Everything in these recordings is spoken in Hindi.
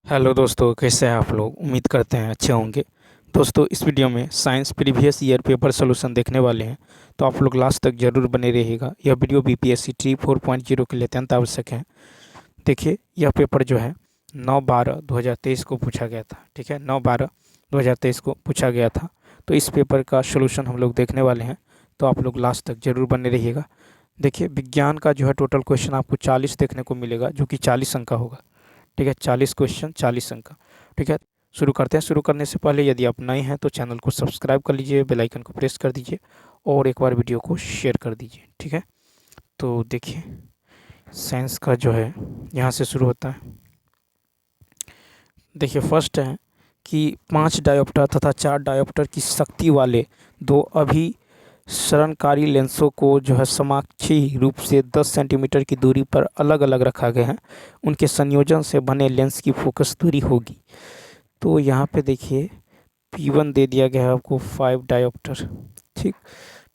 हेलो दोस्तों, कैसे हैं आप लोग। उम्मीद करते हैं अच्छे होंगे। दोस्तों, इस वीडियो में science previous year paper solution देखने वाले हैं, तो आप लोग लास्ट तक जरूर बने रहिएगा। यह वीडियो बीपीएससी टी 4.0 के लिए अत्यंत आवश्यक है। देखिए, यह पेपर जो है 9/12/2023 को पूछा गया था। ठीक है, 9/12/2023 को पूछा गया था। तो इस पेपर का सोल्यूशन हम लोग देखने वाले हैं, तो आप लोग लास्ट तक जरूर बने रहिएगा। देखिए, विज्ञान का जो है टोटल क्वेश्चन आपको 40 देखने को मिलेगा, जो कि 40 अंक का होगा। ठीक है, 40 क्वेश्चन 40 अंक का। ठीक है, शुरू करते हैं। शुरू करने से पहले यदि आप नए हैं तो चैनल को सब्सक्राइब कर लीजिए, बेल आइकन को प्रेस कर दीजिए और एक बार वीडियो को शेयर कर दीजिए। ठीक है, तो देखिए, साइंस का जो है यहाँ से शुरू होता है। देखिए, फर्स्ट है कि 5 डायोप्टर तथा 4 डायोप्टर की शक्ति वाले दो अभिसरणकारी लेंसों को जो है समाक्षीय रूप से 10 सेंटीमीटर की दूरी पर अलग अलग रखा गया है। उनके संयोजन से बने लेंस की फोकस दूरी होगी। तो यहाँ पे देखिए, P1 दे दिया गया है आपको 5 डायोप्टर। ठीक,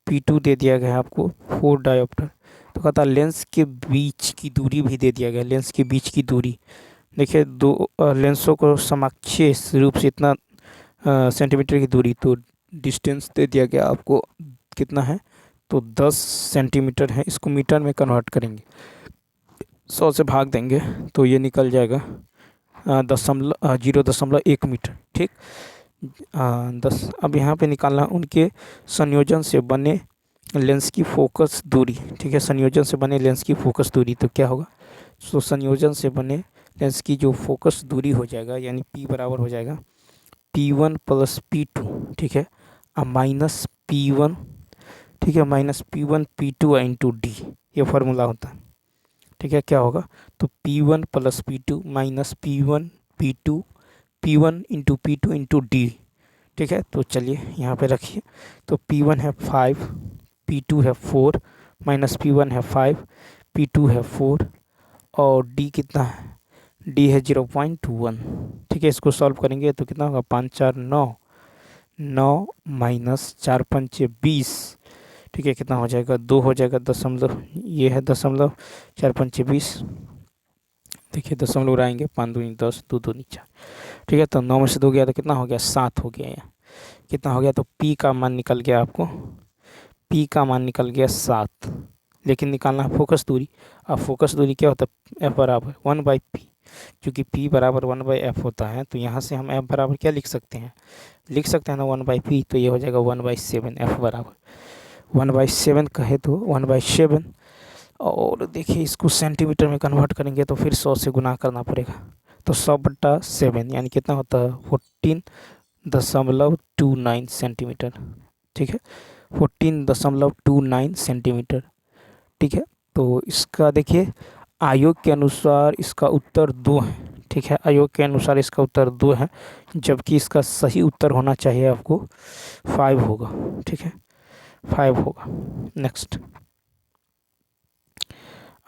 P2 दे दिया गया है आपको 4 डायोप्टर। तो कहता है लेंस के बीच की दूरी भी दे दिया गया है। लेंस के बीच की दूरी देखिए, दो लेंसों को समाक्षीय रूप से इतना सेंटीमीटर की दूरी, तो डिस्टेंस दे दिया गया आपको कितना है, तो 10 सेंटीमीटर है। इसको मीटर में कन्वर्ट करेंगे, 100 से भाग देंगे तो ये निकल जाएगा 0.1 मीटर। ठीक, 10। अब यहाँ पे निकालना उनके संयोजन से बने लेंस की फोकस दूरी। ठीक है, संयोजन से बने लेंस की फोकस दूरी तो क्या होगा, तो संयोजन से बने लेंस की जो फोकस दूरी हो जाएगा, यानी P बराबर हो जाएगा P1 + P2। ठीक है, अब माइनस P1। ठीक है, minus P1 P2 into D, ये फार्मूला होता है। ठीक है, क्या होगा, तो P1 + P2 minus P1 P2 P1 into P2 into D. ठीक है, तो चलिए यहाँ पे रखिए। तो P1 है 5, P2 है 4, माइनस P1 है 5, P2 है 4 और D कितना है, D है 0.1। ठीक है, इसको सॉल्व करेंगे तो कितना होगा, 5 4 9, 9 माइनस 4 5 20। ठीक है, कितना हो जाएगा, 2 हो जाएगा दशमलव, ये है दशमलव, 4 5 20। देखिए, दशमलव उड़ाएंगे, 5 दूनी 10, 2 दूनी 4। ठीक है, तो 9 में से 2 गया तो कितना हो गया, 7 हो गया। यहाँ कितना हो गया, तो P का मान निकल गया आपको, P का मान निकल गया 7। लेकिन निकालना है फोकस दूरी। अब फोकस दूरी क्या होता है, F बराबर 1/P। क्योंकि P बराबर 1/F होता है, तो यहाँ से हम F बराबर क्या लिख सकते हैं, ना 1/P। तो ये हो जाएगा 1/7। F बराबर 1/7 कहे तो 1/7। और देखिए, इसको सेंटीमीटर में कन्वर्ट करेंगे तो फिर 100 से गुना करना पड़ेगा। तो 100/7 यानी कितना होता है, 14.29 सेंटीमीटर। ठीक है, 14.29 सेंटीमीटर। ठीक है, तो इसका देखिए, आयोग के अनुसार इसका उत्तर 2 है। ठीक है, आयोग के अनुसार इसका उत्तर 2 है, जबकि इसका सही उत्तर होना चाहिए आपको 5 होगा। ठीक है, 5 होगा। नेक्स्ट,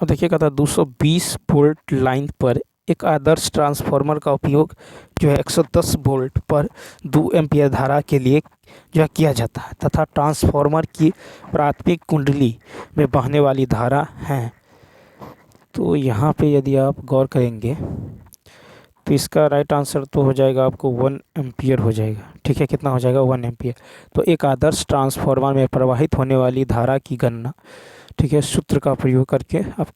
अब देखिए, कहता है 220 वोल्ट लाइन पर एक आदर्श ट्रांसफार्मर का उपयोग जो है 110 वोल्ट पर 2 एम्पीयर धारा के लिए जो है किया जाता है, तथा ट्रांसफार्मर की प्राथमिक कुंडली में बहने वाली धारा है। तो यहाँ पे यदि आप गौर करेंगे तो इसका राइट आंसर तो हो जाएगा आपको 1 एम्पीयर हो जाएगा। ठीक है, कितना हो जाएगा, 1 एम्पीयर। तो एक आदर्श ट्रांसफार्मर में प्रवाहित होने वाली धारा की गणना, ठीक है, सूत्र का प्रयोग करके आप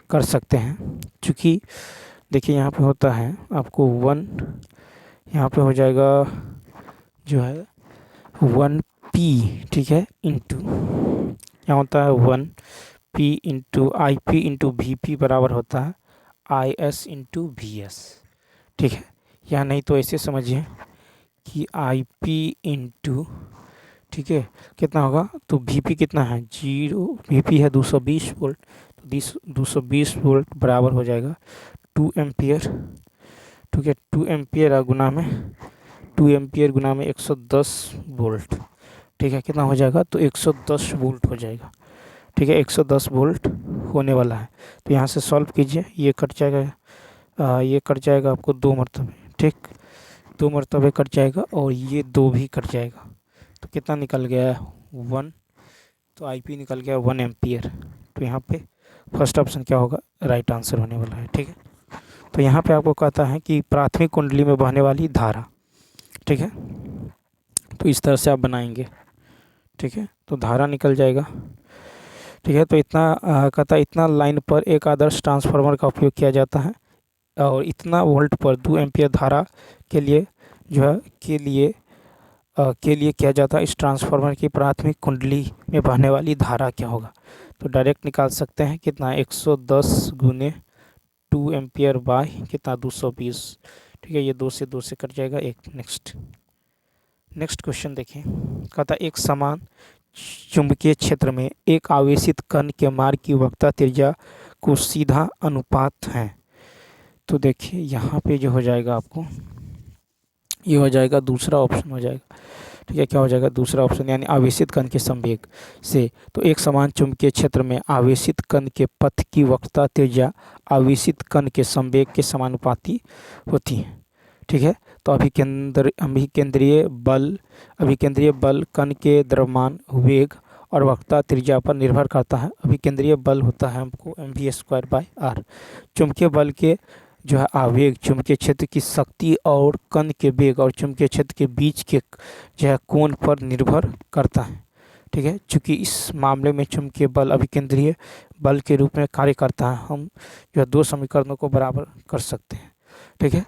कर सकते हैं। चूँकि देखिए, यहाँ पे होता है आपको 1, यहाँ पे हो जाएगा जो है 1P। ठीक है, इंटू यहाँ होता है 1P into IP into VP बराबर होता है IS इंटू VS। ठीक है, या नहीं तो ऐसे समझिए कि IP इंटू, ठीक है, कितना होगा, तो VP कितना है 0, VP है 220 वोल्ट, तो 220 वोल्ट बराबर हो जाएगा 2 एम्पियर। ठीक है, 2 एम्पियर गुना में 2 एम्पियर गुना में 110 वोल्ट। ठीक है, कितना हो जाएगा, तो 110 वोल्ट हो जाएगा। ठीक है, 110 वोल्ट होने वाला है। तो यहाँ से सॉल्व कीजिए, ये कट जाएगा, ये कट जाएगा आपको 2 मरतबे। ठीक, 2 मरतबे कट जाएगा और ये 2 भी कट जाएगा। तो कितना निकल गया है, 1। तो IP निकल गया 1 एम्पियर। तो यहाँ पे फर्स्ट ऑप्शन क्या होगा, राइट आंसर होने वाला है। ठीक है, तो यहाँ पे आपको कहता है कि प्राथमिक कुंडली में बहने वाली धारा, ठीक है। तो इस तरह से आप बनाएंगे, ठीक है। तो धारा निकल जाएगा, ठीक है। तो इतना कहता है इतना लाइन पर एक आदर्श ट्रांसफार्मर का उपयोग किया जाता है और इतना वोल्ट पर 2 एम्पीयर धारा के लिए जो है के लिए किया जाता है। इस ट्रांसफार्मर की प्राथमिक कुंडली में बहने वाली धारा क्या होगा? तो डायरेक्ट निकाल सकते हैं कितना, 110 गुने 2 एम्पियर बाय कितना, 220, ठीक है। ये 2 से कट जाएगा 1। नेक्स्ट क्वेश्चन देखिए, कहता एक समान चुंबकीय क्षेत्र में एक आवेशित कण के मार्ग की वक्रता त्रिज्या को सीधा अनुपात है। तो देखिए यहाँ पे जो हो जाएगा आपको, ये हो जाएगा दूसरा ऑप्शन हो जाएगा, ठीक है। क्या हो जाएगा? दूसरा ऑप्शन, यानी आवेशित कण के संवेग से। तो एक समान चुंबकीय क्षेत्र में आवेशित कण के पथ की वक्रता त्रिज्या आवेशित कण के संवेग के समानुपाती होती है, ठीक है। तो अभिकेंद्रीय बल कण के द्रव्यमान वेग और वक्रता त्रिज्या पर निर्भर करता है। अभिकेंद्रीय बल होता है हमको mv²/r। चुंबकीय बल के जो है आवेग चुंबकीय क्षेत्र की शक्ति और कण के वेग और चुंबकीय क्षेत्र के बीच के जो है कोण पर निर्भर करता है, ठीक है। चूँकि इस मामले में चुंबकीय बल अभिकेंद्रीय बल के रूप में कार्य करता है, हम जो है 2 समीकरणों को बराबर कर सकते हैं, ठीक है।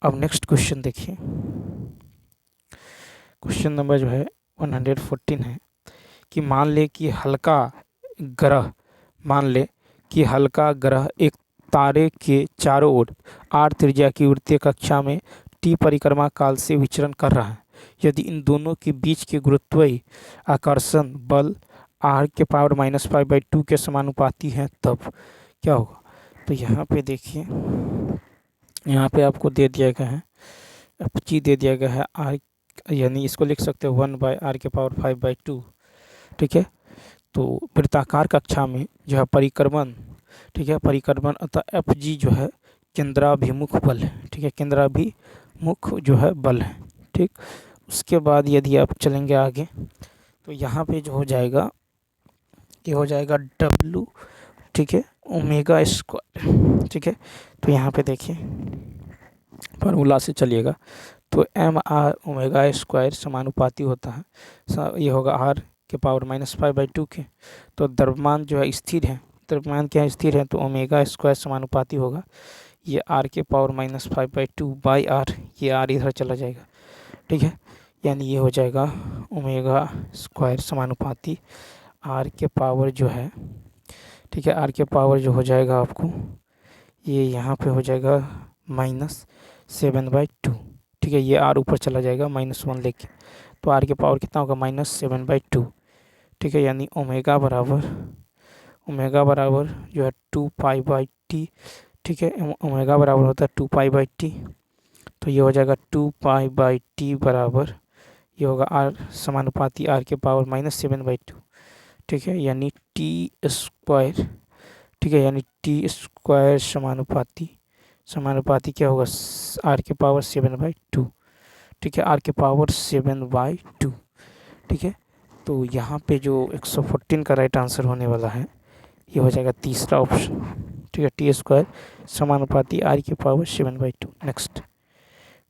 अब नेक्स्ट क्वेश्चन देखिए, क्वेश्चन नंबर जो है 114 है कि मान ले कि हल्का ग्रह एक तारे के चारों ओर r त्रिज्या की वृत्तीय कक्षा में t परिक्रमा काल से विचरण कर रहा है। यदि इन दोनों के बीच के गुरुत्वीय आकर्षण बल r⁻⁵/2 के समानुपाती हैं, तब क्या होगा? तो यहाँ पे देखिए, यहाँ पे आपको दे दिया गया है Fg दे दिया गया है r, यानी इसको लिख सकते हो 1/r⁵/2, ठीक है। तो वृत्ताकार कक्षा में जो है परिक्रमण, ठीक है, परिक्रमण अतः Fg जो है केंद्राभिमुख बल है, ठीक है, केंद्राभिमुख जो है बल है, ठीक। उसके बाद यदि आप चलेंगे आगे तो यहाँ पे जो हो जाएगा, ये हो जाएगा W, ठीक है, ω², ठीक है। तो यहाँ पे देखिए फार्मूला से चलिएगा, तो mr⁻² समानुपाती होता है, ये होगा r⁻⁵/2 के। तो द्रव्यमान जो है स्थिर है, द्रव्यमान क्या है? स्थिर है। तो ω² समानुपाती होगा ये r⁻⁵/2 बाई r, ये r इधर चला जाएगा, ठीक है। यानी ये हो जाएगा ω² समानुपाती r के पावर जो है, ठीक है, r के पावर जो हो जाएगा आपको, ये यहाँ पे हो जाएगा -7/2, ठीक है। ये r ऊपर चला जाएगा -1 लेके, तो r के पावर कितना होगा? -7/2, ठीक है। यानी ओमेगा बराबर जो है 2π/t, ठीक है। ओमेगा बराबर होता है 2π/t, तो ये हो जाएगा 2π/t बराबर, ये होगा r समानुपाती r के पावर -7/2, ठीक है। यानी t², ठीक है, यानी t² समानुपाती क्या होगा? r के पावर 7/2, ठीक है, r के पावर 7/2, ठीक है। तो यहाँ पे जो 114 का राइट आंसर होने वाला है, ये हो जाएगा तीसरा ऑप्शन, ठीक है, t² समानुपाती r के पावर 7/2। नेक्स्ट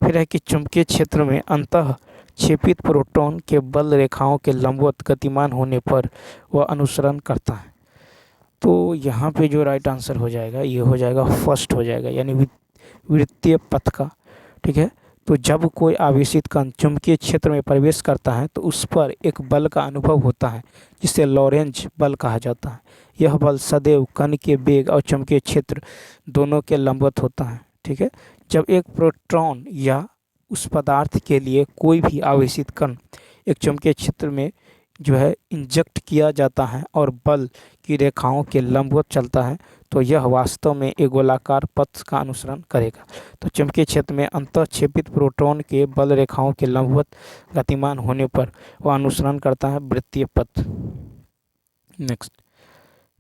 फिर है कि चुंबकीय क्षेत्र में अंतः क्षेपित प्रोटॉन के बल रेखाओं के लंबवत गतिमान होने पर वह अनुसरण करता है। तो यहाँ पे जो राइट आंसर हो जाएगा, ये हो जाएगा फर्स्ट हो जाएगा, यानी वृत्तीय पथ का, ठीक है। तो जब कोई आवेशित कण चुंबकीय क्षेत्र में प्रवेश करता है तो उस पर एक बल का अनुभव होता है जिसे लॉरेंज बल कहा जाता है। यह बल सदैव कण के वेग और चुंबकीय क्षेत्र दोनों के लंबवत होता है, ठीक है। जब एक प्रोटॉन या उस पदार्थ के लिए कोई भी आवेशित कण एक चुंबकीय क्षेत्र में जो है इंजेक्ट किया जाता है और बल की रेखाओं के लंबवत चलता है, तो यह वास्तव में एक गोलाकार पथ का अनुसरण करेगा। तो चुंबकीय क्षेत्र में अंतःक्षेपित प्रोटॉन के बल रेखाओं के लंबवत गतिमान होने पर वह अनुसरण करता है वृत्तीय पथ।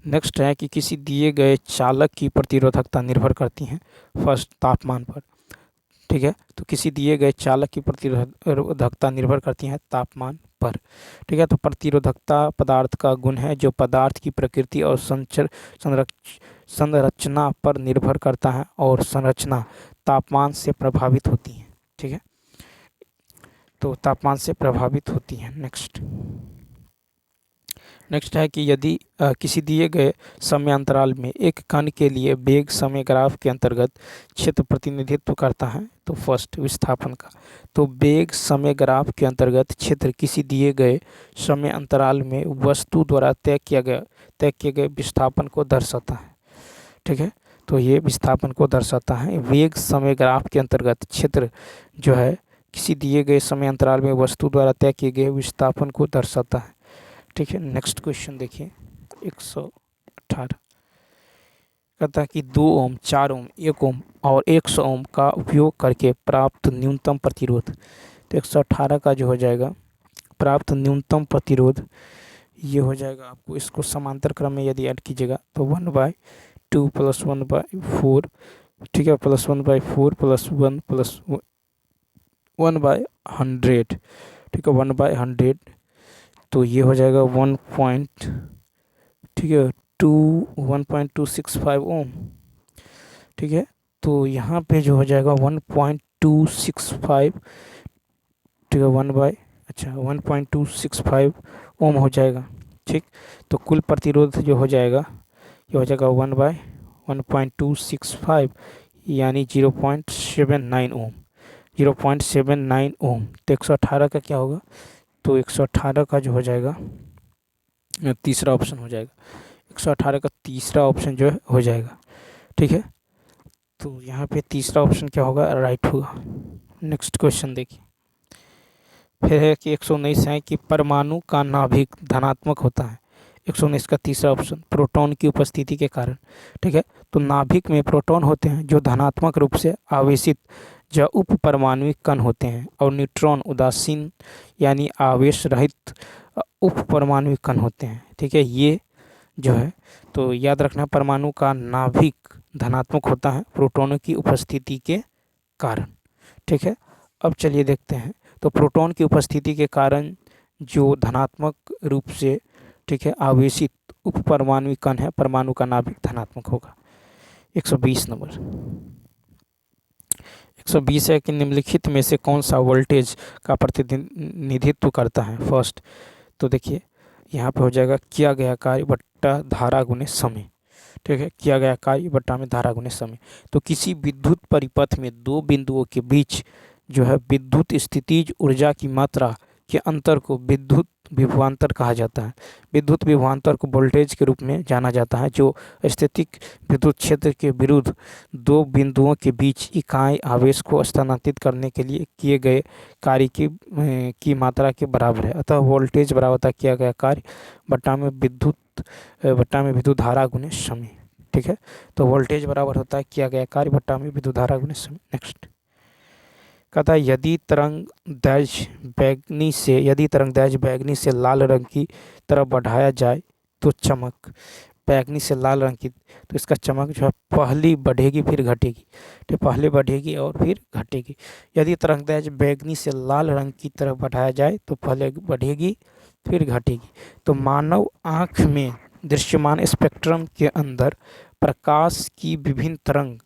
नेक्स्ट है कि किसी दिए गए चालक की प्रतिरोधकता निर्भर करती है फर्स्ट तापमान पर, ठीक है। तो किसी दिए गए चालक की प्रतिरोधकता निर्भर करती है तापमान पर। ठीक है, तो प्रतिरोधकता पदार्थ का गुण है जो पदार्थ की प्रकृति और संरचना पर निर्भर करता है और संरचना तापमान से प्रभावित होती है। ठीक है, तो तापमान से प्रभावित होती है। नेक्स्ट है कि यदि किसी दिए गए समय अंतराल में एक कण के लिए वेग समय ग्राफ के अंतर्गत क्षेत्र प्रतिनिधित्व करता है, तो फर्स्ट विस्थापन का, तो वेग समय ग्राफ के अंतर्गत क्षेत्र किसी दिए गए समय अंतराल में वस्तु द्वारा तय किए गए विस्थापन को दर्शाता है। ठीक है, तो ये विस्थापन को दर्शाता है। वेग समय ग्राफ के अंतर्गत क्षेत्र जो है किसी दिए गए समय अंतराल में वस्तु द्वारा तय किए गए विस्थापन को दर्शाता है। ठीक है, नेक्स्ट क्वेश्चन देखिए 118 कहता है कि 2 ओम, 4 ओम, 1 ओम और 100 ओम का उपयोग करके प्राप्त न्यूनतम प्रतिरोध। तो 118 का जो हो जाएगा प्राप्त न्यूनतम प्रतिरोध, ये हो जाएगा आपको, इसको समांतर क्रम में यदि ऐड कीजिएगा तो 1/2 + 1/4, ठीक है, +1/4 + 1 + 1/100, ठीक है, 1/100, तो ये हो जाएगा 1.265 ओम। ठीक है, तो यहाँ पे जो हो जाएगा 1.265, ठीक है, 1.265 ओम हो जाएगा। ठीक, तो कुल प्रतिरोध जो हो जाएगा ये हो जाएगा 1/1.265 यानी 0.79 ओम, 0.79 ओम। तो 118 का क्या होगा, तो 118 का जो हो जाएगा तीसरा ऑप्शन हो जाएगा, 118 का तीसरा ऑप्शन जो है हो जाएगा। ठीक है, तो यहाँ पे तीसरा ऑप्शन क्या होगा, राइट होगा। नेक्स्ट क्वेश्चन देखिए, फिर है कि 119 है कि परमाणु का नाभिक धनात्मक होता है। 119 का तीसरा ऑप्शन प्रोटॉन की उपस्थिति के कारण। ठीक है, तो नाभिक में प्रोटॉन होते हैं जो धनात्मक रूप से आवेशित या उप परमाणुविक कण होते हैं, और न्यूट्रॉन उदासीन यानी आवेश रहित उप परमाणुविक कण होते हैं। ठीक है, ये जो है तो याद रखना, परमाणु का नाभिक धनात्मक होता है प्रोटॉनों की उपस्थिति के कारण। ठीक है, अब चलिए देखते हैं, तो प्रोटॉन की उपस्थिति के कारण जो धनात्मक रूप से, ठीक है, आवेशित उप परमाणुविक कण है, परमाणु का नाभिक धनात्मक होगा। 120 नंबर 120 है कि निम्नलिखित में से कौन सा वोल्टेज का प्रतिनिधित्व करता है। फर्स्ट, तो देखिए यहाँ पे हो जाएगा किया गया कार्य बट्टा धारा गुने समय। ठीक है, किया गया कार्य बट्टा में धारा गुने समय। तो किसी विद्युत परिपथ में दो बिंदुओं के बीच जो है विद्युत स्थितिज ऊर्जा की मात्रा के अंतर को विद्युत विभवांतर कहा जाता है। विद्युत विभवांतर को वोल्टेज के रूप में जाना जाता है, जो स्थितिक विद्युत क्षेत्र के विरुद्ध दो बिंदुओं के बीच इकाई आवेश को स्थानांतरित करने के लिए किए गए कार्य की मात्रा के बराबर है। अतः वोल्टेज बराबर होता है किया गया कार्य बट्टा में विद्युत धारा गुने समय। ठीक है, तो वोल्टेज बराबर होता है किया गया कार्य बट्टा में विद्युत धारा गुने समय। नेक्स्ट कहता है यदि तरंग दैर्घ्य बैगनी से लाल रंग की तरफ बढ़ाया जाए तो चमक, बैगनी से लाल रंग की, तो इसका चमक जो है पहली बढ़ेगी फिर घटेगी। तो पहले बढ़ेगी और फिर घटेगी। यदि तरंग दैर्घ्य बैगनी से लाल रंग की तरफ बढ़ाया जाए तो पहले बढ़ेगी फिर घटेगी। तो मानव आँख में दृश्यमान स्पेक्ट्रम के अंदर प्रकाश की विभिन्न तरंग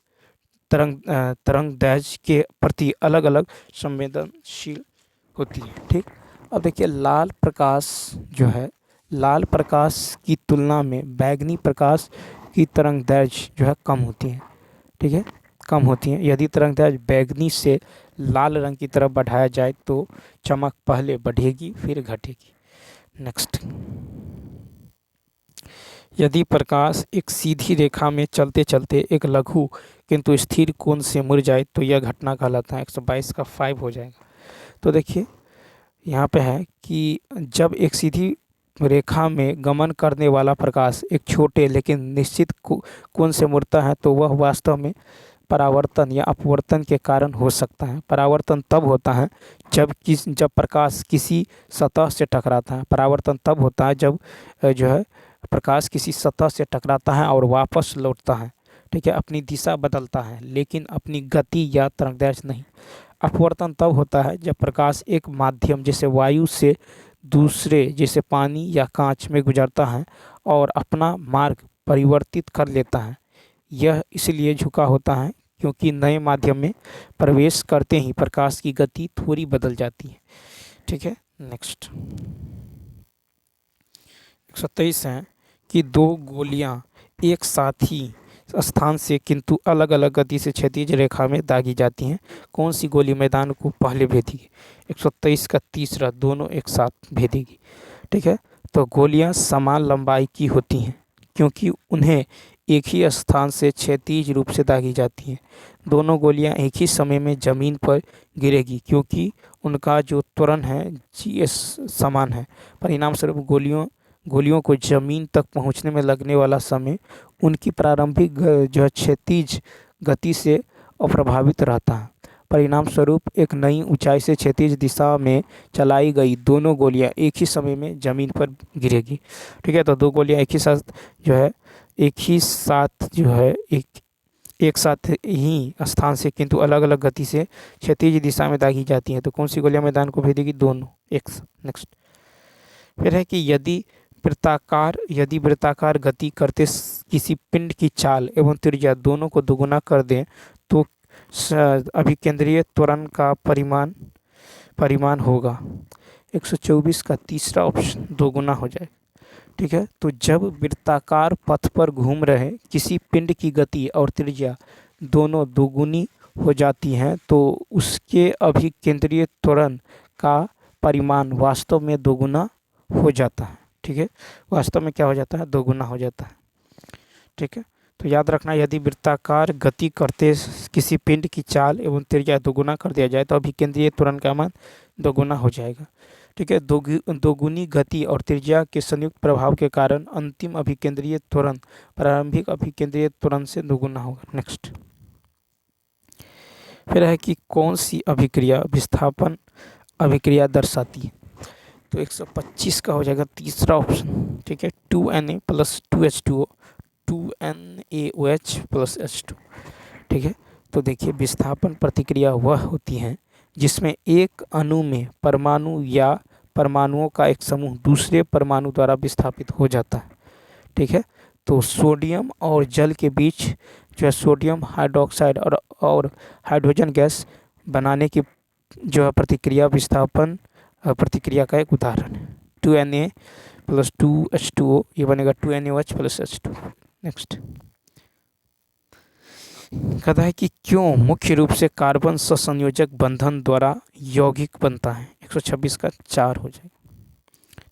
दैर्घ्य के प्रति अलग अलग संवेदनशील होती है। ठीक, अब देखिए लाल प्रकाश की तुलना में बैगनी प्रकाश की तरंग दैर्घ्य जो है कम होती है। ठीक है, कम होती है। यदि तरंग दैर्घ्य बैगनी से लाल रंग की तरफ बढ़ाया जाए तो चमक पहले बढ़ेगी फिर घटेगी। नेक्स्ट, यदि प्रकाश एक सीधी रेखा में चलते चलते एक लघु किंतु स्थिर कोण से मुड़ जाए तो यह घटना कहलाता है। 122 का 5 हो जाएगा। तो देखिए यहाँ पे है कि जब एक सीधी रेखा में गमन करने वाला प्रकाश एक छोटे लेकिन निश्चित कोण से मुड़ता है तो वह वास्तव में परावर्तन या अपवर्तन के कारण हो सकता है। परावर्तन तब होता है जब प्रकाश किसी सतह से टकराता है। परावर्तन तब होता है जब जो है प्रकाश किसी सतह से टकराता है और वापस लौटता है। ठीक है, अपनी दिशा बदलता है लेकिन अपनी गति या तरंगदैर्घ्य नहीं। अपवर्तन तब होता है जब प्रकाश एक माध्यम जैसे वायु से दूसरे जैसे पानी या कांच में गुजरता है और अपना मार्ग परिवर्तित कर लेता है। यह इसलिए झुका होता है क्योंकि नए माध्यम में प्रवेश करते ही प्रकाश की गति थोड़ी बदल जाती है। ठीक है, नेक्स्ट 123 है कि दो गोलियां एक साथ ही स्थान से किंतु अलग अलग गति से क्षैतिज रेखा में दागी जाती हैं। कौन सी गोली मैदान को पहले भेदेगी? 123 का तीसरा, दोनों एक साथ भेदेगी। ठीक है, तो गोलियां समान लंबाई की होती हैं क्योंकि उन्हें एक ही स्थान से क्षैतिज रूप से दागी जाती हैं। दोनों गोलियां एक ही समय में जमीन पर गिरेगी क्योंकि उनका जो त्वरण है GS समान है। परिणाम स्वरूप गोलियों को जमीन तक पहुंचने में लगने वाला समय उनकी प्रारंभिक जो है क्षैतिज गति से अप्रभावित रहता है। परिणाम स्वरूप एक नई ऊंचाई से क्षैतिज दिशा में चलाई गई दोनों गोलियां एक ही समय में जमीन पर गिरेगी। ठीक है, तो दो गोलियां एक साथ ही स्थान से किंतु अलग अलग गति से क्षैतिज दिशा में दागी जाती हैं। तो कौन सी गोलियां मैदान को भेदेगी? दोनों एक साथ। नेक्स्ट फिर है कि यदि वृत्ताकार गति करते किसी पिंड की चाल एवं त्रिज्या दोनों को दोगुना कर दें तो अभिकेंद्रीय त्वरण का परिमाण होगा। 124 का तीसरा ऑप्शन दोगुना हो जाए। ठीक है, तो जब वृत्ताकार पथ पर घूम रहे किसी पिंड की गति और त्रिज्या दोनों दोगुनी हो जाती हैं तो उसके अभिकेंद्रीय त्वरण का परिमाण वास्तव में दोगुना हो जाता है। ठीक है, वास्तव में क्या हो जाता है? दोगुना हो जाता है। ठीक है, तो याद रखना, यदि वृत्ताकार गति करते किसी पिंड की चाल एवं त्रिज्या दोगुना कर दिया जाए तो अभिकेंद्रीय त्वरण का मान दोगुना हो जाएगा। ठीक है, दोगुनी गति और त्रिज्या के संयुक्त प्रभाव के कारण अंतिम अभिकेंद्रीय त्वरण प्रारंभिक अभिकेंद्रीय त्वरण से दोगुना होगा। नेक्स्ट फिर है कि कौन सी अभिक्रिया विस्थापन अभिक्रिया दर्शाती है? तो 125 का हो जाएगा तीसरा ऑप्शन। ठीक है, 2Na + 2H2O 2NaOH + H2। ठीक है, तो देखिए विस्थापन प्रतिक्रिया वह होती है जिसमें एक अणु में परमाणु या परमाणुओं का एक समूह दूसरे परमाणु द्वारा विस्थापित हो जाता है। ठीक है, तो सोडियम और जल के बीच जो है सोडियम हाइड्रोक्साइड और हाइड्रोजन गैस बनाने की जो है प्रतिक्रिया विस्थापन प्रतिक्रिया का एक उदाहरण है। 2Na + 2H2O ये बनेगा 2NaOH + H2। नेक्स्ट कहता है कि क्यों मुख्य रूप से कार्बन सहसंयोजक बंधन द्वारा यौगिक बनता है? 126 का 4 हो जाएगा।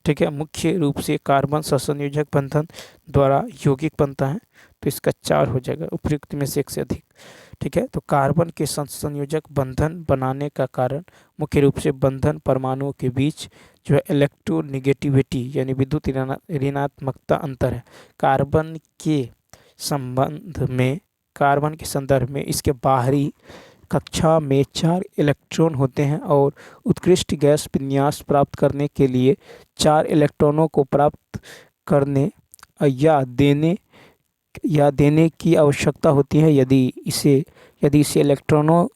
ठीक है, मुख्य रूप से कार्बन सहसंयोजक बंधन द्वारा यौगिक बनता है तो इसका 4 हो जाएगा, उपयुक्त में से एक से अधिक। ठीक है, तो कार्बन के संयोजक बंधन बनाने का कारण मुख्य रूप से बंधन परमाणुओं के बीच जो है इलेक्ट्रोनेगेटिविटी यानी विद्युत ऋणात्मकता अंतर है। कार्बन के संदर्भ में इसके बाहरी कक्षा में 4 इलेक्ट्रॉन होते हैं और उत्कृष्ट गैस विन्यास प्राप्त करने के लिए 4 इलेक्ट्रॉनों को प्राप्त करने या देने की आवश्यकता होती है यदि इसे इलेक्ट्रॉनों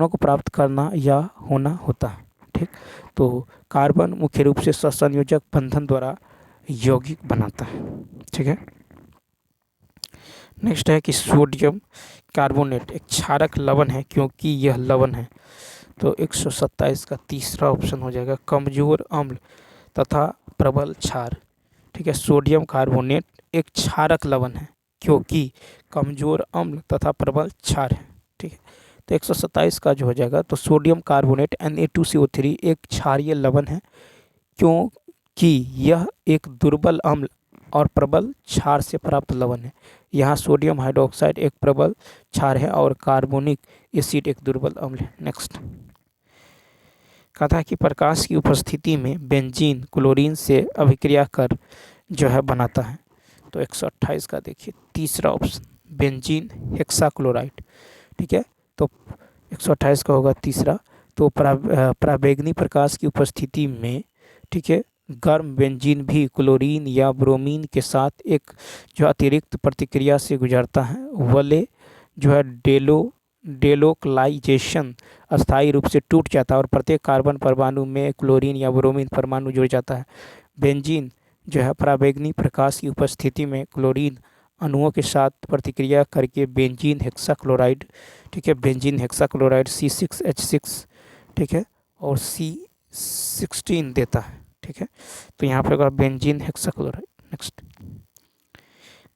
को प्राप्त करना या होना होता है। ठीक, तो कार्बन मुख्य रूप से सहसंयोजक बंधन द्वारा यौगिक बनाता है। ठीक है, नेक्स्ट है कि सोडियम कार्बोनेट एक क्षारक लवण है क्योंकि यह लवण है। तो 127 का तीसरा ऑप्शन हो जाएगा कमजोर अम्ल तथा प्रबल क्षार। ठीक है, सोडियम कार्बोनेट एक क्षारक लवण है क्योंकि कमजोर अम्ल तथा प्रबल क्षार है। ठीक है, तो 127 का जो हो जाएगा तो सोडियम कार्बोनेट Na2CO3 एक क्षारीय लवण है क्योंकि यह एक दुर्बल अम्ल और प्रबल क्षार से प्राप्त लवण है। यहाँ सोडियम हाइड्रोक्साइड एक प्रबल क्षार है और कार्बोनिक एसिड एक दुर्बल अम्ल है। नेक्स्ट कहता है कि प्रकाश की उपस्थिति में बेंजीन क्लोरीन से अभिक्रिया कर जो है बनाता है। तो 128 का देखिए तीसरा ऑप्शन बेंजीन हेक्साक्लोराइड। ठीक है, तो 128 का होगा तीसरा। तो पराबैंगनी प्रकाश की उपस्थिति में ठीक है गर्म बेंजीन भी क्लोरीन या ब्रोमीन के साथ एक जो अतिरिक्त प्रतिक्रिया से गुजरता है। वले जो है डेलोकलाइजेशन अस्थायी रूप से टूट जाता है और प्रत्येक कार्बन परमाणु में क्लोरीन या ब्रोमीन परमाणु जुड़ जाता है। बेंजीन जो है पराबैंगनी प्रकाश की उपस्थिति में क्लोरीन अणुओं के साथ प्रतिक्रिया करके बेंजीन हेक्साक्लोराइड, ठीक है, बेंजीन हेक्साक्लोराइड C6H6, ठीक है, और C16 देता है, ठीक है। तो यहाँ पे होगा बेंजीन हेक्साक्लोराइड। नेक्स्ट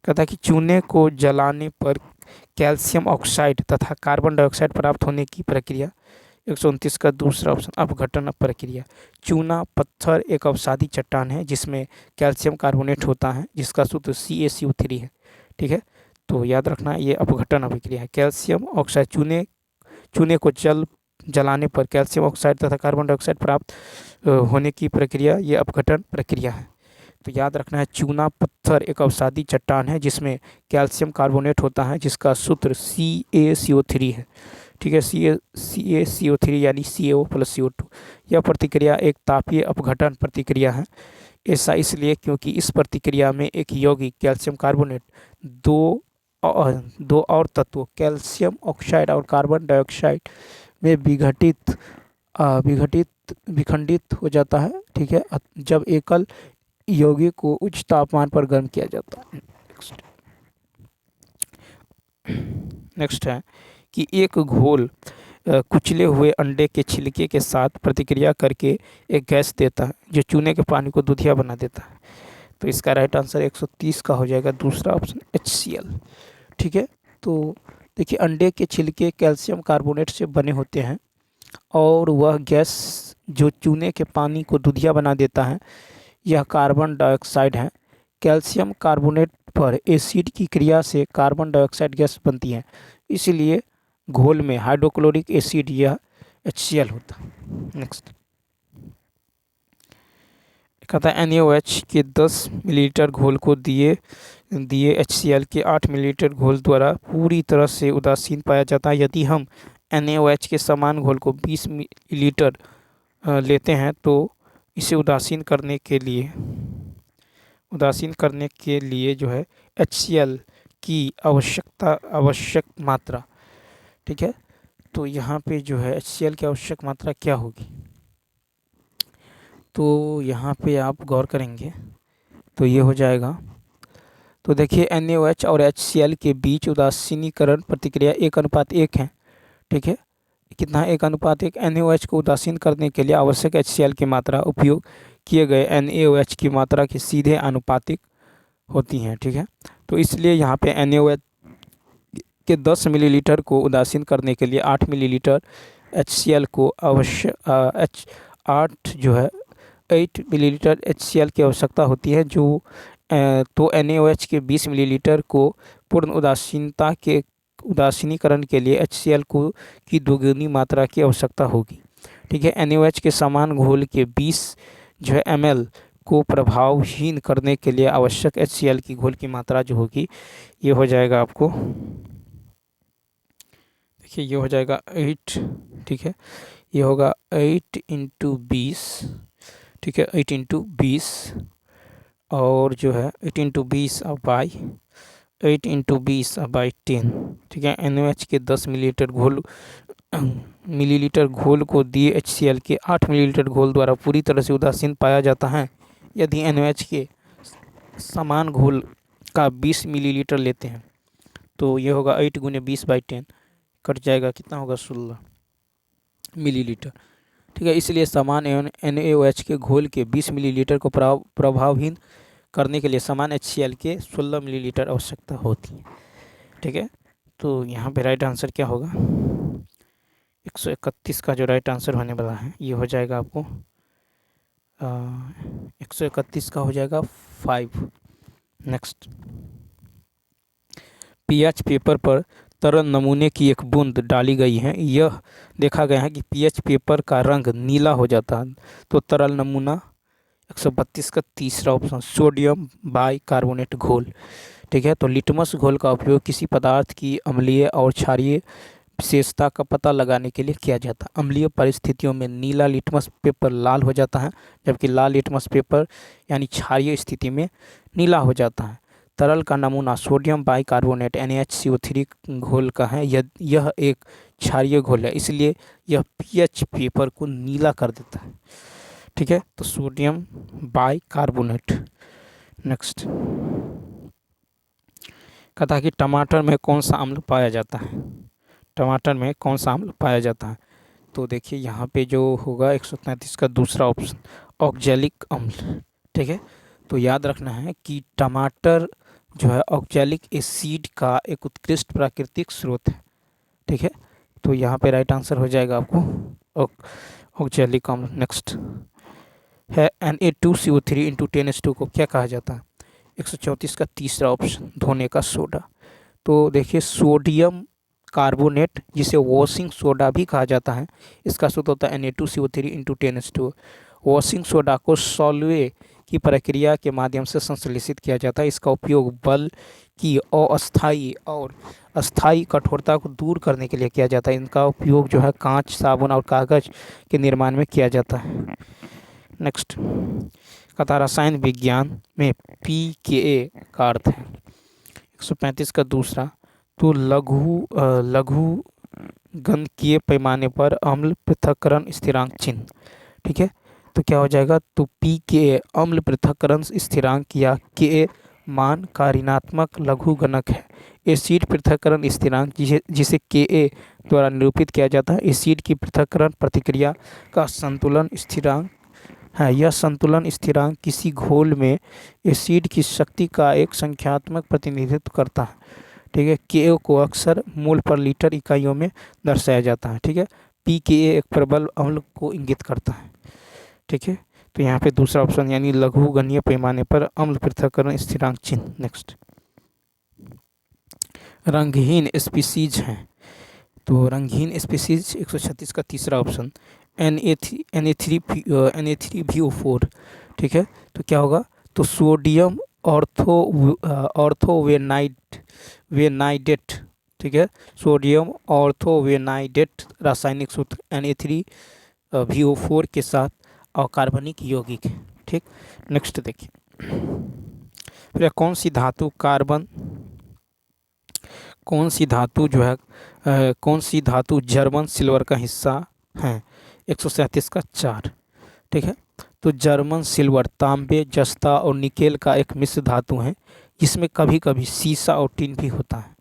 कहता है कि चूने को जलाने पर कैल्शियम ऑक्साइड तथा कार्बन डाइऑक्साइड प्राप्त होने की प्रक्रिया। 129 का दूसरा ऑप्शन अपघटन प्रक्रिया। चूना पत्थर एक अवसादी चट्टान है जिसमें कैल्शियम कार्बोनेट होता है जिसका सूत्र CaCO3 है, ठीक है। तो याद रखना ये अपघटन अभिक्रिया है। कैल्शियम ऑक्साइड चूने को जलाने पर कैल्शियम ऑक्साइड तथा कार्बन डाइऑक्साइड प्राप्त होने की प्रक्रिया ये अपघटन प्रक्रिया है। तो याद रखना है चूना पत्थर एक अवसादी चट्टान है जिसमें कैल्शियम कार्बोनेट होता है जिसका सूत्र CaCO3 है, ठीक है। CaCO3 यानी CO+CO2। यह प्रक्रिया एक तापीय अपघटन प्रक्रिया है। ऐसा इसलिए क्योंकि इस प्रक्रिया में एक यौगिक कैल्शियम कार्बोनेट दो और तत्वों कैल्शियम ऑक्साइड और कार्बन डाइऑक्साइड में विखंडित हो जाता है, ठीक है, जब एकल यौगिक को उच्च तापमान पर गर्म किया जाता है। नेक्स्ट है कि एक घोल कुचले हुए अंडे के छिलके के साथ प्रतिक्रिया करके एक गैस देता है जो चूने के पानी को दूधिया बना देता है। तो इसका राइट आंसर 130 का हो जाएगा दूसरा ऑप्शन HCl, ठीक है। तो देखिए अंडे के छिलके कैल्शियम कार्बोनेट से बने होते हैं और वह गैस जो चूने के पानी को दूधिया बना देता है यह कार्बन डाइऑक्साइड है। कैल्शियम कार्बोनेट पर एसिड की क्रिया से कार्बन डाइऑक्साइड गैस बनती है, इसलिए घोल में हाइड्रोक्लोरिक एसिड यह HCl होता है। नेक्स्ट कहता है NaOH के 10 मिलीलीटर घोल को दिए HCl के 8 मिलीलीटर घोल द्वारा पूरी तरह से उदासीन पाया जाता है। यदि हम NaOH के समान घोल को 20 मिलीलीटर लेते हैं तो इसे उदासीन करने के लिए जो है HCl की आवश्यक मात्रा, ठीक है। तो यहाँ पे जो है HCl की आवश्यक मात्रा क्या होगी, तो यहाँ पे आप गौर करेंगे तो ये हो जाएगा। तो देखिए NaOH और HCl के बीच उदासीनीकरण प्रतिक्रिया 1:1 है, ठीक है। कितना 1:1। NaOH को उदासीन करने के लिए आवश्यक HCl की मात्रा उपयोग किए गए NaOH की मात्रा के सीधे आनुपातिक होती हैं, ठीक है। तो इसलिए यहाँ पे NaOH के 10 मिलीलीटर को उदासीन करने के लिए 8 मिलीलीटर HCl को 8 मिलीलीटर HCl की आवश्यकता होती है तो NaOH के 20 मिलीलीटर को पूर्ण उदासीनीकरण के लिए HCl की दोगुनी मात्रा की आवश्यकता होगी, ठीक है। NaOH के समान घोल के 20 जो है ml को प्रभावहीन करने के लिए आवश्यक HCl की घोल की मात्रा जो होगी ये हो जाएगा आपको, देखिए ये हो जाएगा 8, ठीक है। ये होगा 8 × 20, ठीक है, 8 × 20 और जो है 8 × 20 बाई 8 × 20 बाई 10, ठीक है। NaOH के 10 मिलीलीटर घोल को दिए HCl के 8 मिलीलीटर घोल द्वारा पूरी तरह से उदासीन पाया जाता है। यदि NaOH के समान घोल का 20 मिलीलीटर लेते हैं तो ये होगा 8 × 20/10, कट जाएगा कितना होगा 16 मिलीलीटर, ठीक है। इसलिए समान NaOH के घोल के 20 मिलीलीटर को प्रभावहीन करने के लिए समान HCl के 16 मिलीलीटर आवश्यकता होती है, ठीक है। तो यहाँ पे राइट आंसर क्या होगा 131 का जो राइट आंसर होने वाला है ये हो जाएगा आपको 131 का हो जाएगा 5। नेक्स्ट pH पेपर पर तरल नमूने की एक बूंद डाली गई है, यह देखा गया है कि pH पेपर का रंग नीला हो जाता है। तो तरल नमूना 132 का तीसरा ऑप्शन सोडियम बाइकार्बोनेट घोल, ठीक है। तो लिटमस घोल का उपयोग किसी पदार्थ की अम्लीय और क्षारीय विशेषता का पता लगाने के लिए किया जाता है। अम्लीय परिस्थितियों में नीला लिटमस पेपर लाल हो जाता है जबकि लाल लिटमस पेपर यानी क्षारीय स्थिति में नीला हो जाता है। तरल का नमूना सोडियम बाइकार्बोनेट NaHCO3 घोल का है। यह एक क्षारीय घोल है, इसलिए यह pH पेपर को नीला कर देता है। ठीक है, तो सोडियम बाइकार्बोनेट। नेक्स्ट कहता है कि टमाटर में कौन सा अम्ल पाया जाता है। टमाटर में कौन सा अम्ल पाया जाता है? तो देखिए यहाँ पे जो होगा 133 का दूसरा ऑप्शन, ऑक्जेलिक अम्ल। ठीक है, तो याद रखना है कि टमाटर जो है ऑक्जेलिक एसिड का एक उत्कृष्ट प्राकृतिक स्रोत है। ठीक है, तो यहाँ पे राइट आंसर हो जाएगा आपको ऑक्जेलिक अम्ल। नेक्स्ट है Na2CO3 इंटू 10H2 को क्या कहा जाता है? 134 का तीसरा ऑप्शन, धोने का सोडा। तो देखिए सोडियम कार्बोनेट, जिसे वॉशिंग सोडा भी कहा जाता है, इसका सूत्र होता है Na2CO3 into 10H2। Washing soda को सॉल्वे की प्रक्रिया के माध्यम से संश्लेषित किया जाता है। इसका उपयोग बल की अस्थायी और अस्थायी कठोरता को दूर करने के लिए किया जाता है। इनका उपयोग जो है कांच, साबुन और कागज के निर्माण में किया जाता है। नेक्स्ट कथा रसायन विज्ञान में pKa का अर्थ है। 135 का दूसरा, तो लघु गणकीय पैमाने पर अम्ल पृथक्करण स्थिरांक चिन्ह। ठीक है, तो क्या हो जाएगा? तो pKa अम्ल पृथक्करण स्थिरांक या Ka मान का ऋणात्मक लघु गणक है। एसिड पृथक्करण स्थिरांक जिसे Ka द्वारा निरूपित किया जाता है, एसिड की पृथक्करण प्रतिक्रिया का संतुलन स्थिरांक है। यह संतुलन स्थिरांक किसी घोल में एसिड की शक्ति का एक संख्यात्मक प्रतिनिधित्व करता है। ठीक है, Ka को अक्सर मोल पर लीटर इकाइयों में दर्शाया जाता है। ठीक है, pKa एक प्रबल अम्ल को इंगित करता है। ठीक है, तो यहाँ पे दूसरा ऑप्शन यानी लघु गणीय पैमाने पर अम्ल पृथक्करण स्थिरांक चिन्ह। नेक्स्ट रंगहीन स्पीसीज हैं। तो रंगहीन स्पीसीज 136 का तीसरा ऑप्शन, Na3VO4। ठीक है, तो क्या होगा? तो सोडियम ऑर्थोवेनाइडेट। ठीक है, सोडियम ऑर्थोवेनाइडेट रासायनिक सूत्र Na3VO4 के साथ अकार्बनिक यौगिक है। ठीक, नेक्स्ट देखिए, फिर कौन सी धातु कौन सी धातु जर्मन सिल्वर का हिस्सा है? 137 का 4। ठीक है, तो जर्मन सिल्वर तांबे, जस्ता और निकेल का एक मिश्र धातु है, जिसमें कभी कभी सीसा और टिन भी होता है।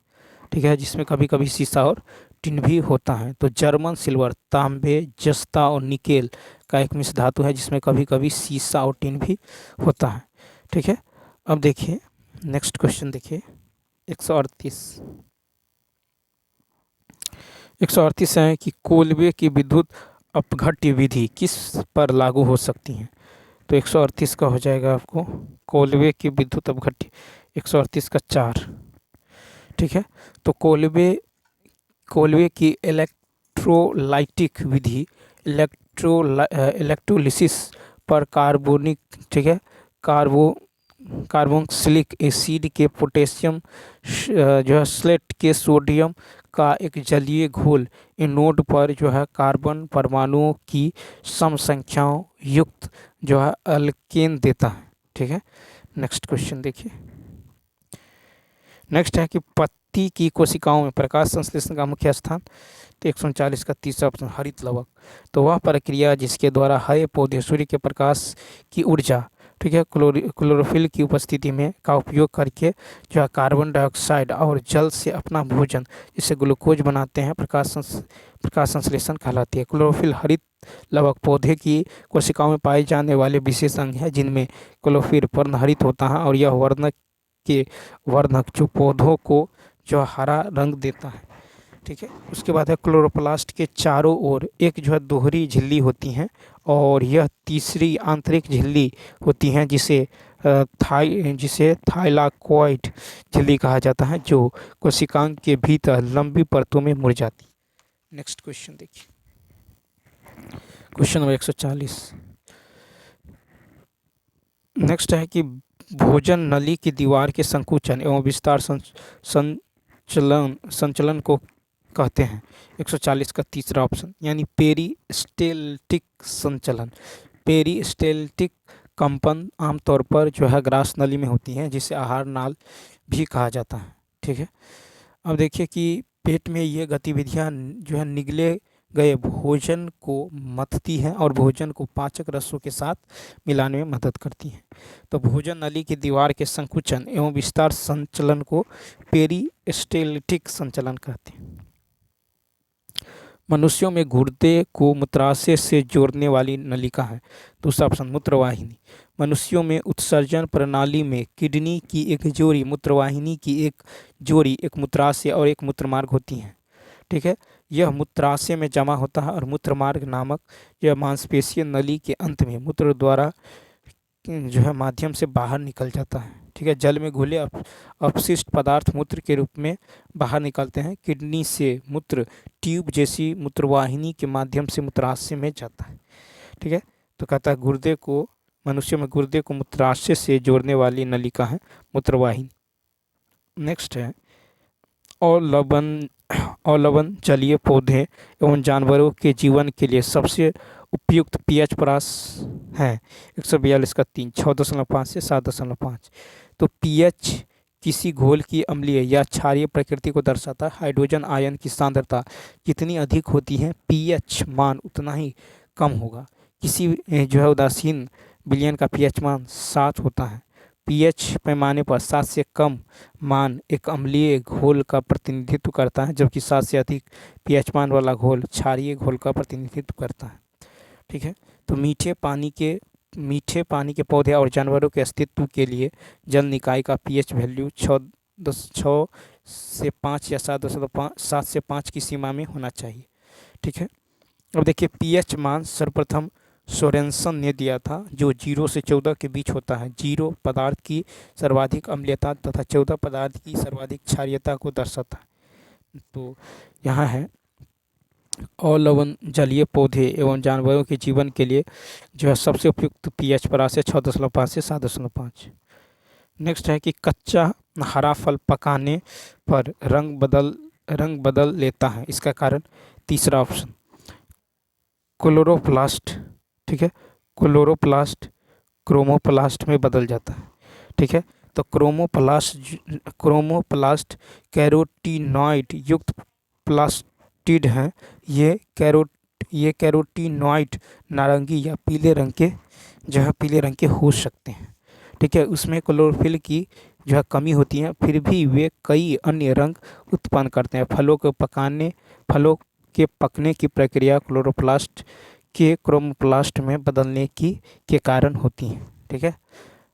ठीक है, जिसमें कभी कभी सीसा और टिन भी होता है। तो जर्मन सिल्वर तांबे, जस्ता और निकेल का एक मिश्र धातु है, जिसमें कभी कभी सीसा और टिन भी होता है। ठीक है, अब देखिए नेक्स्ट क्वेश्चन देखिए 138 है कि कोलबे की विद्युत अपघट्य विधि किस पर लागू हो सकती है? तो 138 का हो जाएगा आपको कोलबे की विद्युत अपघट्य, 138 का 4। ठीक है, तो कोलबे की इलेक्ट्रोलाइटिक विधि इलेक्ट्रोलिसिस पर कार्बोनिक, ठीक है, कार्बोक्सिलिक एसिड के पोटेशियम जो है स्लेट के सोडियम का एक जलीय घोल एनोड पर जो है कार्बन परमाणुओं की सम संख्याओं युक्त जो है अल्केन देता है। ठीक है, नेक्स्ट क्वेश्चन देखिए, नेक्स्ट है कि पत्ती की कोशिकाओं में प्रकाश संश्लेषण का मुख्य स्थान। तो 139 का तीसरा ऑप्शन, हरित लवक। तो वह प्रक्रिया जिसके द्वारा हरे पौधे सूर्य के प्रकाश की ऊर्जा, ठीक है, क्लोरोफिल की उपस्थिति में का उपयोग करके जो है कार्बन डाइऑक्साइड और जल से अपना भोजन जिसे ग्लूकोज बनाते हैं, प्रकाश संश्लेषण कहलाती है। क्लोरोफिल हरित लवक पौधे की कोशिकाओं में पाए जाने वाले विशेष अंग हैं, जिनमें क्लोरोफिल वर्णहरित होता है और यह वर्णक जो पौधों को जो हरा रंग देता है। ठीक है, उसके बाद है क्लोरोप्लास्ट के चारों ओर एक जो है दोहरी झिल्ली होती हैं और यह तीसरी आंतरिक झिल्ली होती हैं जिसे थाइलाकोइड झिल्ली कहा जाता है, जो कोशिकांग के भीतर लंबी परतों में मुड़ जाती है। नेक्स्ट क्वेश्चन देखिए, क्वेश्चन नंबर 140। नेक्स्ट है कि भोजन नली की दीवार के संकुचन एवं विस्तार संचलन को कहते हैं। 140 का तीसरा ऑप्शन यानी पेरिस्टेल्टिक संचलन। पेरिस्टेल्टिक कंपन आमतौर पर जो है ग्रास नली में होती हैं, जिसे आहार नाल भी कहा जाता है। ठीक है। अब देखिए कि पेट में ये गतिविधियां जो है निगले गए भोजन को मथती हैं और भोजन को पाचक रसों के साथ मिलाने में मदद करती हैं। तो भोजन नली की दीवार के संकुचन एवं विस्तार संचलन को पेरिस्टाल्टिक संचलन कहते हैं। मनुष्यों में गुर्दे को मूत्राशय से जोड़ने वाली नलिका है। दूसरा ऑप्शन मूत्रवाहिनी। मनुष्यों में उत्सर्जन प्रणाली में किडनी की एक जोड़ी, मूत्रवाहिनी की एक जोड़ी, एक मूत्राशय और एक मूत्रमार्ग होती हैं। ठीक है। यह मूत्राशय में जमा होता है और मूत्रमार्ग नामक यह मांसपेशीय नली के अंत में मूत्र द्वारा जो है माध्यम से बाहर निकल जाता है। ठीक है। जल में घुले अपशिष्ट पदार्थ मूत्र के रूप में बाहर निकलते हैं। किडनी से मूत्र ट्यूब जैसी मूत्रवाहिनी के माध्यम से मूत्राशय में जाता है। ठीक है। तो कहता है गुर्दे को, मनुष्य में गुर्दे को मूत्राशय से जोड़ने वाली नलिका है मूत्रवाहिनी। नेक्स्ट है अवलवन जलीय पौधे एवं जानवरों के जीवन के लिए सबसे उपयुक्त पीएच परास है 142 का 3, 6.5 से 7.5। तो पीएच किसी घोल की अम्लीय या क्षारीय प्रकृति को दर्शाता है। हाइड्रोजन आयन की सांद्रता जितनी अधिक होती है पीएच मान उतना ही कम होगा। किसी जो है उदासीन विलयन का पीएच मान 7 होता है। पीएच पैमाने पर 7 से कम मान एक अम्लीय घोल का प्रतिनिधित्व करता है, जबकि 7 से अधिक पीएच मान वाला घोल क्षारीय घोल का प्रतिनिधित्व करता है। ठीक है। तो मीठे पानी के पौधे और जानवरों के अस्तित्व के लिए जल निकाय का पीएच वैल्यू 6 से 5 या 7 से 5 की सीमा में होना चाहिए। ठीक है। अब देखिए पीएच मान सर्वप्रथम सोरेनसन ने दिया था, जो 0 से 14 के बीच होता है। 0 पदार्थ की सर्वाधिक अम्लीयता तथा 14 पदार्थ की सर्वाधिक क्षारीयता को दर्शाता है। तो यहाँ है अवलवन जलीय पौधे एवं जानवरों के जीवन के लिए जो है सबसे उपयुक्त पीएच परास है 6.5 से 7.5। नेक्स्ट है कि कच्चा हरा फल पकाने पर रंग बदल लेता है, इसका कारण तीसरा ऑप्शन क्लोरोप्लास्ट। ठीक है। क्लोरोप्लास्ट क्रोमोप्लास्ट में बदल जाता है। ठीक है। तो क्रोमोप्लास्ट कैरोटीनॉइड युक्त प्लास्टिड हैं। ये कैरोटीनॉइड नारंगी या पीले रंग के हो सकते हैं। ठीक है। उसमें क्लोरोफिल की जो है कमी होती है, फिर भी वे कई अन्य रंग उत्पन्न करते हैं। फलों के पकने की प्रक्रिया क्लोरोप्लास्ट के क्रोमोप्लास्ट में बदलने के कारण होती है। ठीक है।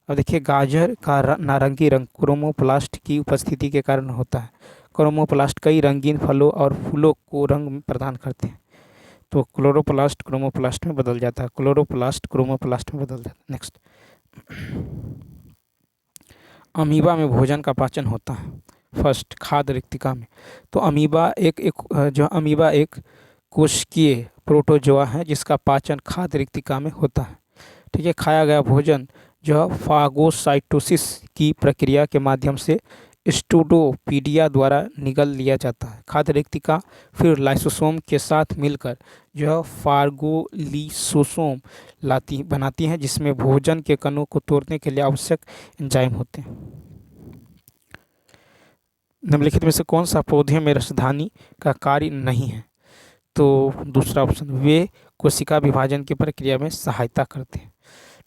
अब देखिए गाजर का नारंगी रंग क्रोमोप्लास्ट की उपस्थिति के कारण होता है। क्रोमोप्लास्ट कई रंगीन फलों और फूलों को रंग प्रदान करते हैं। तो क्लोरोप्लास्ट क्रोमोप्लास्ट में बदल जाता है, क्लोरोप्लास्ट क्रोमोप्लास्ट में बदल जाता है। नेक्स्ट, अमीबा में भोजन का पाचन होता है। फर्स्ट, खाद्य रिक्तिका में। तो अमीबा एक कोशिकीय प्रोटोजोआ है जिसका पाचन खाद्य रिक्तिका में होता है। ठीक है। खाया गया भोजन जो फागोसाइटोसिस की प्रक्रिया के माध्यम से स्टूडोपीडिया द्वारा निगल लिया जाता है। खाद्य रिक्तिका फिर लाइसोसोम के साथ मिलकर जो फार्गोलिसोसोम बनाती हैं, जिसमें भोजन के कणों को तोड़ने के लिए आवश्यक एंजाइम होते हैं। निम्नलिखित में से कौन सा पौधे में रसधानी का कार्य नहीं है? तो दूसरा ऑप्शन, वे कोशिका विभाजन की प्रक्रिया में सहायता करते हैं।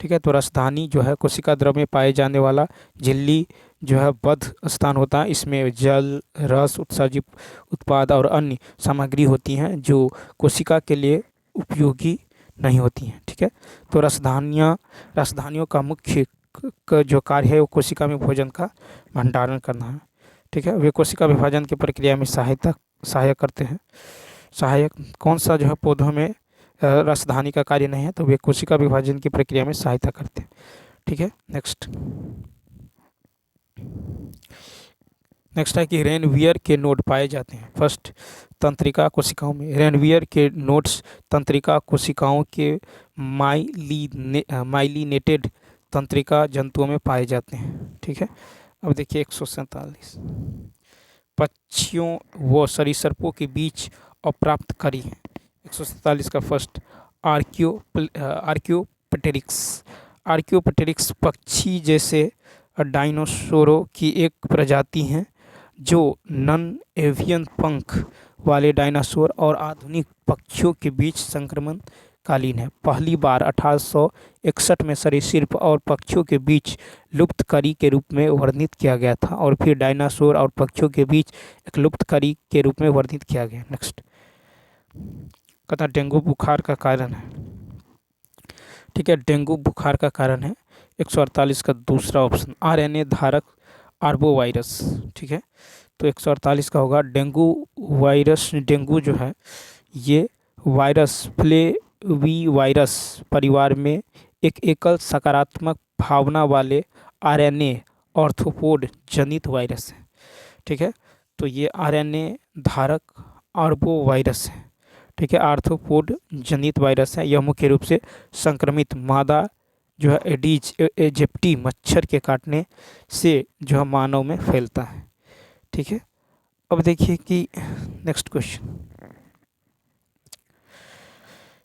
ठीक है। तो रसधानी जो है कोशिका द्रव में पाए जाने वाला झिल्ली जो है बद्ध स्थान होता है। इसमें जल, रस, उत्सर्जित उत्पाद और अन्य सामग्री होती हैं जो कोशिका के लिए उपयोगी नहीं होती हैं। ठीक है। तो रसधानियों का मुख्य जो कार्य है वो कोशिका में भोजन का भंडारण करना है। ठीक है। वे कोशिका विभाजन की प्रक्रिया में सहायक करते हैं। सहायक कौन सा जो है पौधों में रसधानी का कार्य नहीं है, तो वे कोशिका विभाजन की प्रक्रिया में सहायता करते हैं। ठीक है। नेक्स्ट है कि रेनवियर के नोड पाए जाते हैं। फर्स्ट, तंत्रिका कोशिकाओं में। रेनवियर के नोड्स तंत्रिका कोशिकाओं के माइलिनेटेड तंत्रिका जंतुओं में पाए जाते हैं। ठीक है। अब देखिए 147, पक्षियों व सरीसृपों के बीच अप्राप्तकारी है। 147 का फर्स्ट, आर्कियोप्टेरिक्स। आर्कियोप्टेरिक्स पक्षी जैसे डायनासोरों की एक प्रजाति है जो नन एवियन पंख वाले डायनासोर और आधुनिक पक्षियों के बीच संक्रमण कालीन है। पहली बार 1861 में सरीसृप और पक्षियों के बीच लुप्तकरी के रूप में वर्णित किया गया था और फिर डायनासोर और पक्षियों के बीच एक लुप्तकरी के रूप में वर्णित किया गया। नेक्स्ट कहता डेंगू बुखार का कारण है। ठीक है, डेंगू बुखार का कारण है 148 का दूसरा ऑप्शन आरएनए धारक आर्बोवायरस। ठीक है, तो 148 का होगा डेंगू वायरस। डेंगू जो है ये वायरस फ्लेवीवायरस परिवार में एक एकल सकारात्मक भावना वाले आरएनए ऑर्थोपोड जनित वायरस है। ठीक है, तो ये आरएनए धारक आर्बोवायरस है। ठीक है, आर्थ्रोपोड जनित वायरस है। यह मुख्य रूप से संक्रमित मादा जो है एडीज एजिप्टी मच्छर के काटने से जो है मानव में फैलता है। ठीक है, अब देखिए कि नेक्स्ट क्वेश्चन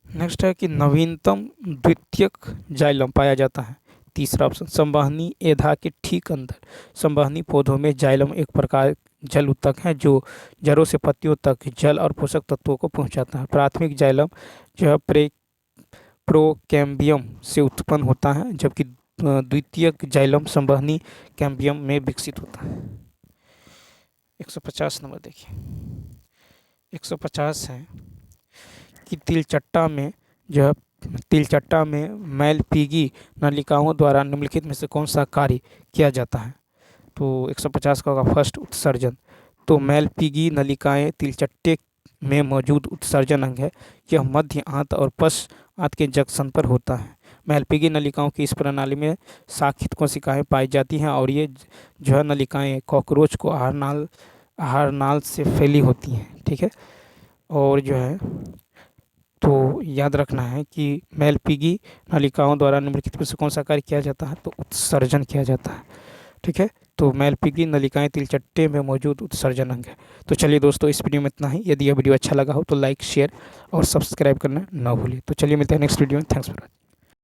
नेक्स्ट है कि नवीनतम द्वितीयक जाइलम पाया जाता है। तीसरा ऑप्शन संवहनी एधा के ठीक अंदर। संवहनी पौधों में जाइलम एक प्रकार जल ऊतक है जो जड़ों से पत्तियों तक जल और पोषक तत्वों को पहुंचाता है। प्राथमिक जाइलम जो है प्रोकैम्बियम से उत्पन्न होता है जबकि द्वितीयक जाइलम संवहनी कैम्बियम में विकसित होता है। 150 नंबर देखिए, 150 है कि तिलचट्टा में मैलपीगी नलिकाओं द्वारा निम्नलिखित में से कौन सा कार्य किया जाता है। तो 150 का होगा फर्स्ट उत्सर्जन। तो मैलपीगी नलिकाएं तिलचट्टे में मौजूद उत्सर्जन अंग है। यह मध्य आंत और पश्च आंत के जंक्शन पर होता है। मैलपीगी नलिकाओं की इस प्रणाली में शाखित कोशिकाएं पाई जाती हैं और ये जो है नलिकाएं कॉकरोच को आहार नाल से फैली होती हैं। ठीक है, और जो है तो याद रखना है कि मैलपीगी नलिकाओं द्वारा निम्नलिखित में से कौन सा कार्य किया जाता है, तो उत्सर्जन किया जाता है। ठीक है, तो मैलपीगी नलिकाएं तिलचट्टे में मौजूद उत्सर्जन अंग है। तो चलिए दोस्तों, इस वीडियो में इतना ही। यदि यह वीडियो अच्छा लगा हो तो लाइक शेयर और सब्सक्राइब करना ना भूलिए। तो चलिए मिलते हैं नेक्स्ट वीडियो में। Thanks for watching.